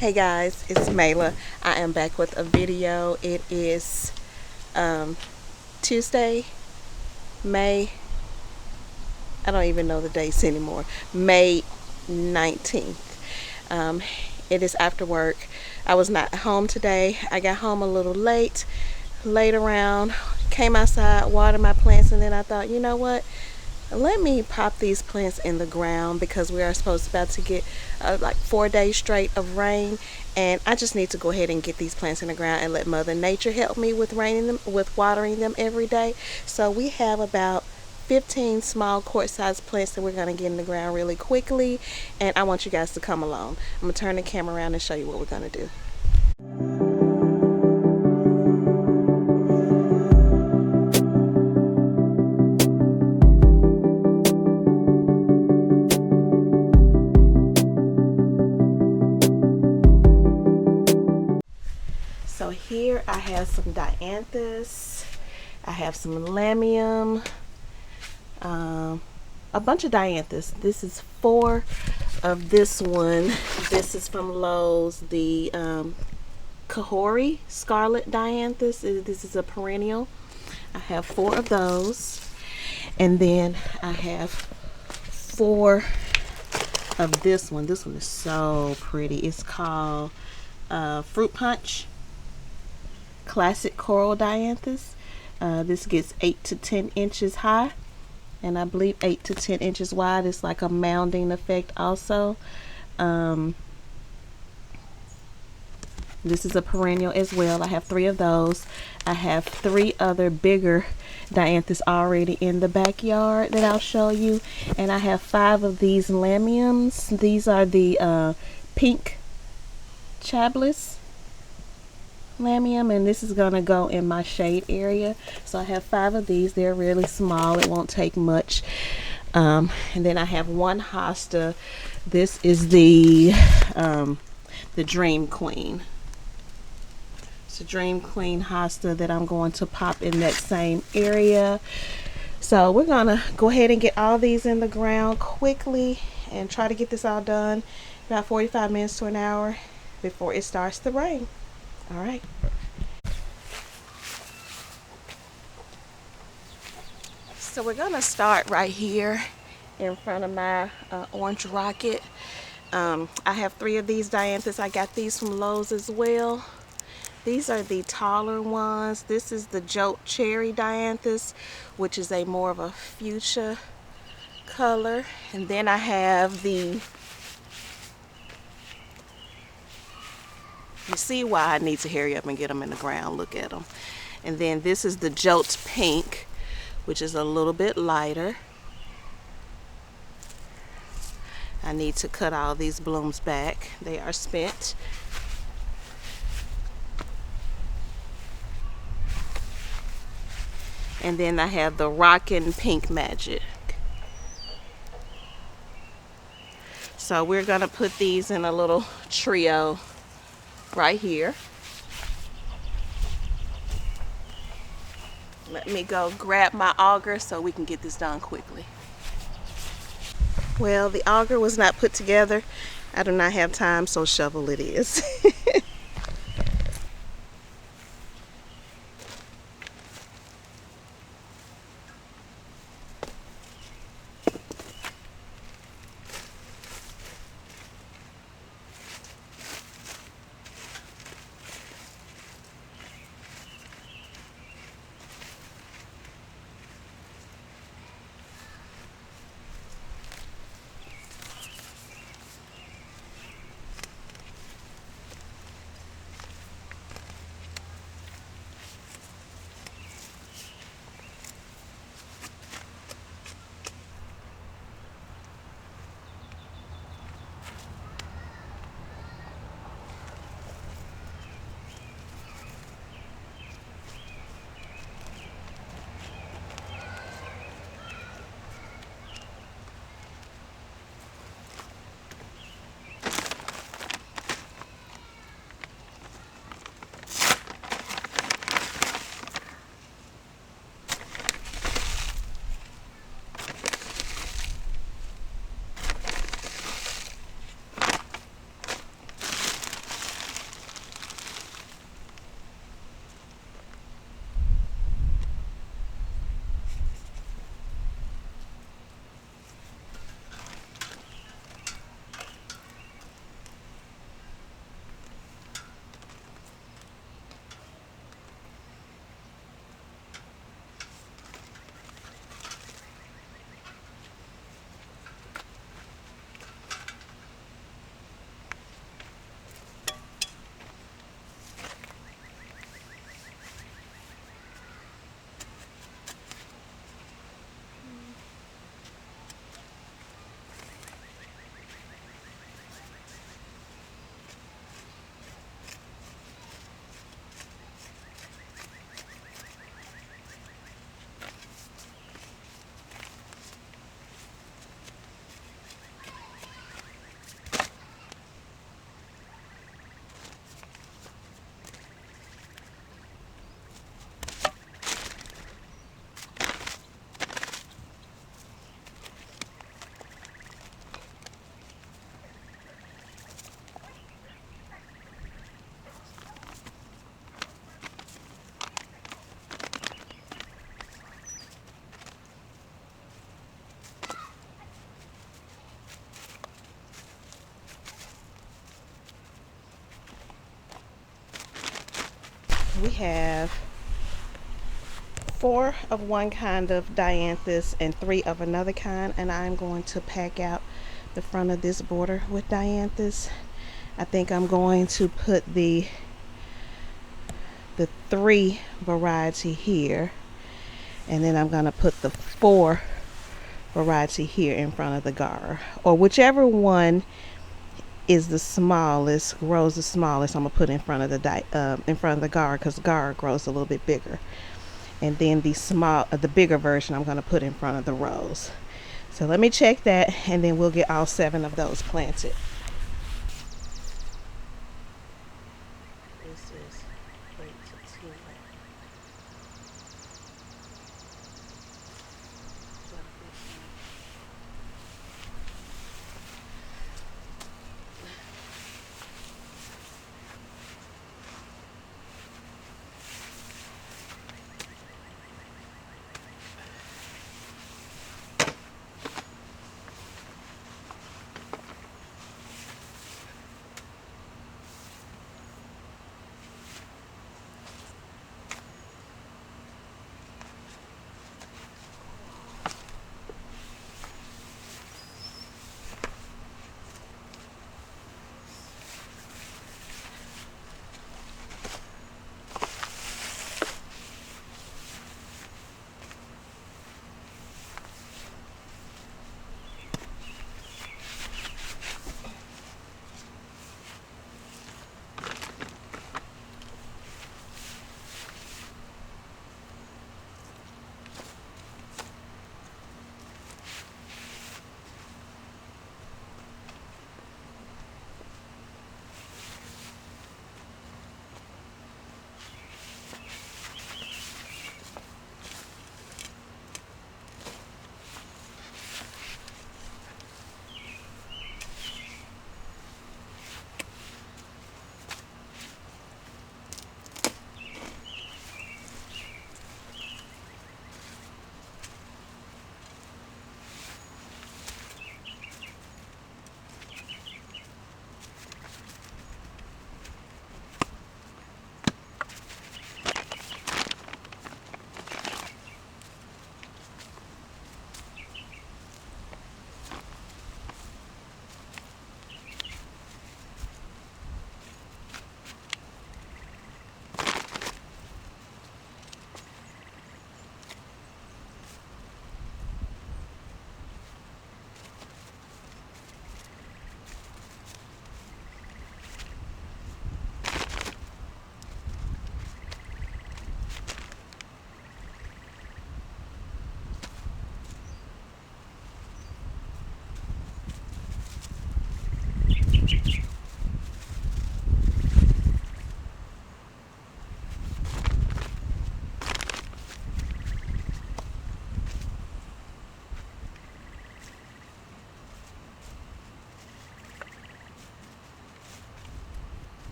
Hey guys, it's Mayla. I am back with a video. It is Tuesday, May, I don't even know the dates anymore, May 19th. It is after work. I was not home today. I got home a little late, laid around, came outside, watered my plants, and then I thought, you know what? Let me pop these plants in the ground because we are about to get like 4 days straight of rain, and I just need to go ahead and get these plants in the ground and let Mother Nature help me with watering them every day. So we have about 15 small quart-sized plants that we're going to get in the ground really quickly, and I want you guys to come along. I'm going to turn the camera around and show you what we're going to do. So here I have some Dianthus, I have some Lamium, a bunch of Dianthus. This is 4 of this one. This is from Lowe's, the Kahori Scarlet Dianthus. This is a perennial. I have 4 of those. And then I have 4 of this one. This one is so pretty. It's called Fruit Punch Classic Coral Dianthus. This gets 8 to 10 inches high, and I believe 8 to 10 inches wide. It's like a mounding effect also. This is a perennial as well. I have 3 of those. I have 3 other bigger Dianthus already in the backyard that I'll show you, and I have 5 of these Lamiums. These are the pink Chablis Lamium, and this is gonna go in my shade area. So I have 5 of these. They're really small. It won't take much. And then I have 1 Hosta. This is the Dream Queen. It's a Dream Queen Hosta that I'm going to pop in that same area. So we're gonna go ahead and get all these in the ground quickly and try to get this all done about 45 minutes to an hour before it starts to rain. All right. So we're gonna start right here in front of my orange rocket. I have 3 of these Dianthus. I got these from Lowe's as well. These are the taller ones. This is the Jolt Cherry Dianthus, which is a more of a fuchsia color. And then I have the, you see why I need to hurry up and get them in the ground. Look at them. And then this is the Jolt Pink, which is a little bit lighter. I need to cut all these blooms back. They are spent. And then I have the Rockin' Pink Magic. So we're gonna put these in a little trio right here. Let me go grab my auger so we can get this done quickly. Well, the auger was not put together. I do not have time, so shovel it is. we have 4 of one kind of Dianthus and 3 of another kind, and I'm going to pack out the front of this border with Dianthus. I think I'm going to put the 3 variety here, and then I'm going to put the 4 variety here in front of the gar, or whichever one is the smallest, grows the smallest, I'm gonna put in front of the gar, because gar grows a little bit bigger. And then the bigger version I'm gonna put in front of the rose. So let me check that, and then we'll get all 7 of those planted. This is great to see.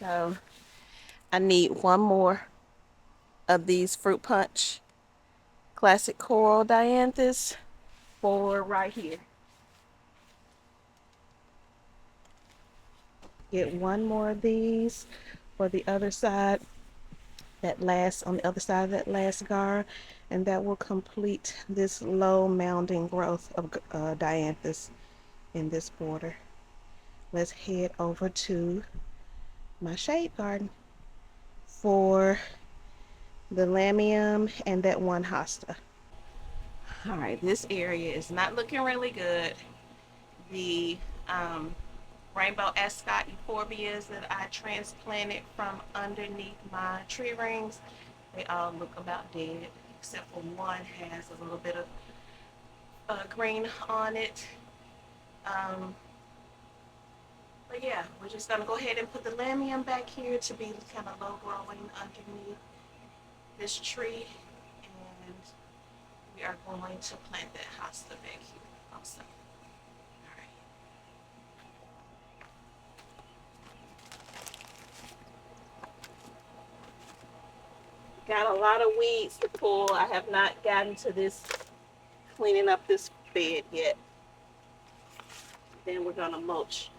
So I need one more of these fruit punch classic coral dianthus for right here. Get one more of these for the other side, on the other side of that last gar, and that will complete this low mounding growth of dianthus in this border. Let's head over to my shade garden for the Lamium and that one Hosta. All right, this area is not looking really good. The rainbow ascot euphorbias that I transplanted from underneath my tree rings, they all look about dead, except for one has a little bit of green on it. But yeah, we're just gonna go ahead and put the Lamium back here to be kind of low growing underneath this tree, and we are going to plant that hosta back here also. All right. Got a lot of weeds to pull. I have not gotten to this cleaning up this bed yet. Then we're gonna mulch.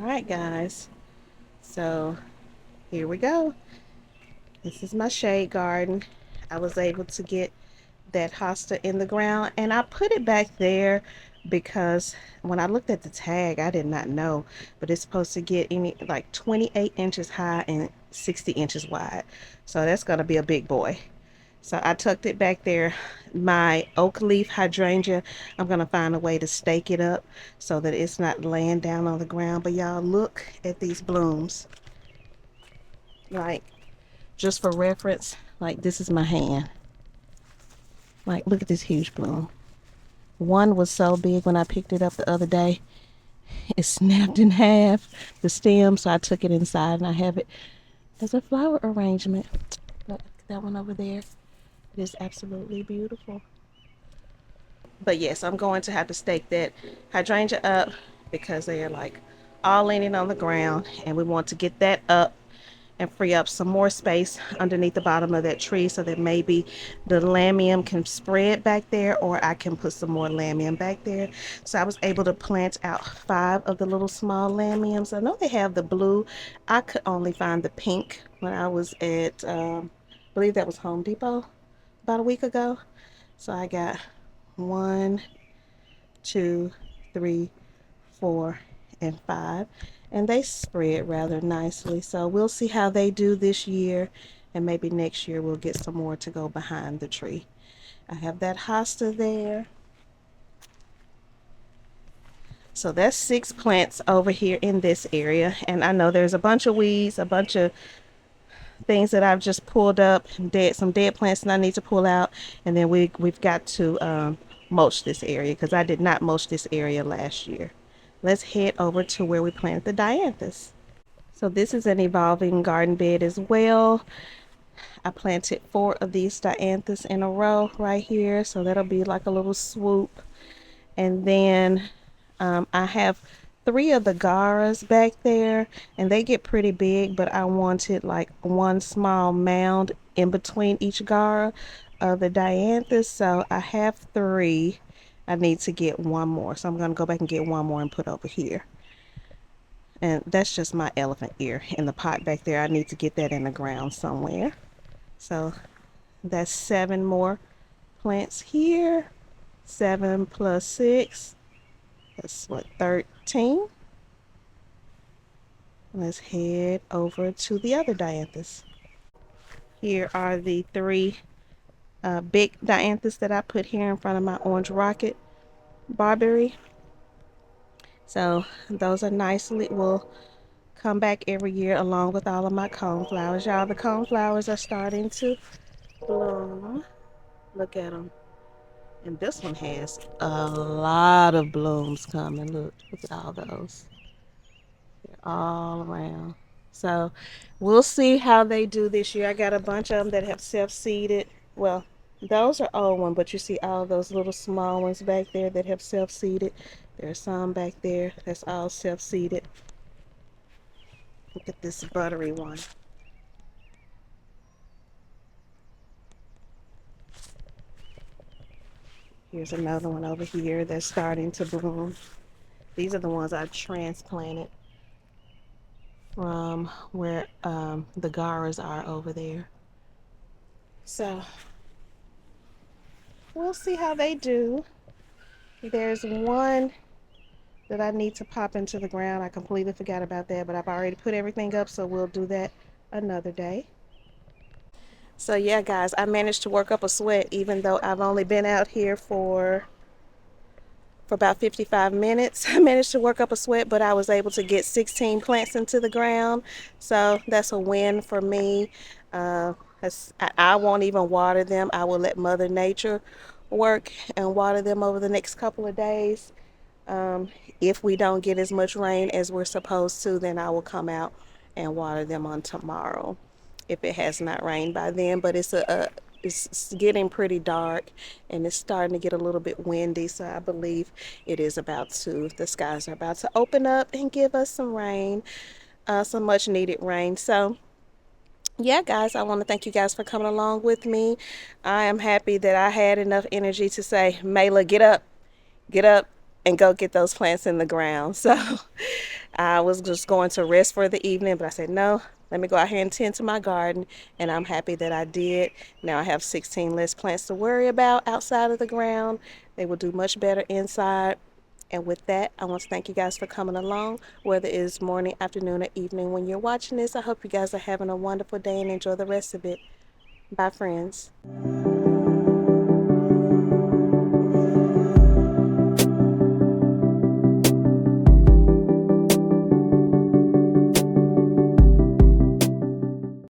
All right, guys. So here we go. This is my shade garden. I was able to get that hosta in the ground, and I put it back there because when I looked at the tag, I did not know, but it's supposed to get any like 28 inches high and 60 inches wide. So that's gonna be a big boy. So I tucked it back there. My oak leaf hydrangea, I'm gonna find a way to stake it up so that it's not laying down on the ground. But y'all look at these blooms. Like, just for reference, like this is my hand. Like, look at this huge bloom. One was so big when I picked it up the other day. It snapped in half, the stem, so I took it inside and I have it as a flower arrangement. But that one over there is absolutely beautiful. But yes, I'm going to have to stake that hydrangea up because they are like all leaning on the ground, and we want to get that up and free up some more space underneath the bottom of that tree so that maybe the lamium can spread back there, or I can put some more lamium back there. So I was able to plant out 5 of the little small lamiums. I know they have the blue. I could only find the pink when I was at I believe that was Home Depot about a week ago. So I got 1, 2, 3, 4, and 5, and they spread rather nicely. So we'll see how they do this year, and maybe next year we'll get some more to go behind the tree. I have that hosta there. So that's 6 plants over here in this area, and I know there's a bunch of weeds, a bunch of things that I've just pulled up, some dead plants that I need to pull out, and then we've got to mulch this area because I did not mulch this area last year. Let's head over to where we planted the dianthus. So this is an evolving garden bed as well. I planted 4 of these dianthus in a row right here, so that'll be like a little swoop. And then I have 3 of the garas back there, and they get pretty big, but I wanted like one small mound in between each gara of the dianthus, so I have 3. I need to get one more, so I'm going to go back and get one more and put over here. And that's just my elephant ear in the pot back there. I need to get that in the ground somewhere. So that's 7 more plants here. 7 plus 6. That's what, 13? Let's head over to the other dianthus. Here are the 3 big dianthus that I put here in front of my orange rocket barberry. So those are nicely, will come back every year along with all of my coneflowers. Y'all, the coneflowers are starting to bloom. Look at them. And this one has a lot of blooms coming. Look at all those. They're all around. So we'll see how they do this year. I got a bunch of them that have self-seeded. Well, those are old ones, but you see all those little small ones back there that have self-seeded. There's some back there that's all self-seeded. Look at this buttery one. Here's another one over here that's starting to bloom. These are the ones I transplanted from where the garas are over there. So we'll see how they do. There's one that I need to pop into the ground. I completely forgot about that, but I've already put everything up, so we'll do that another day. So yeah, guys, I managed to work up a sweat even though I've only been out here for about 55 minutes. I managed to work up a sweat, but I was able to get 16 plants into the ground. So that's a win for me. I won't even water them. I will let Mother Nature work and water them over the next couple of days. If we don't get as much rain as we're supposed to, then I will come out and water them on tomorrow if it has not rained by then. But it's getting pretty dark and it's starting to get a little bit windy, so I believe it is about to, the skies are about to open up and give us some rain, some much needed rain. So yeah, guys, I want to thank you guys for coming along with me. I am happy that I had enough energy to say, Mayla, get up and go get those plants in the ground. So I was just going to rest for the evening, but I said, no, let me go out here and tend to my garden, and I'm happy that I did. Now I have 16 less plants to worry about outside of the ground. They will do much better inside. And with that, I want to thank you guys for coming along, whether it is morning, afternoon, or evening when you're watching this. I hope you guys are having a wonderful day and enjoy the rest of it. Bye, friends.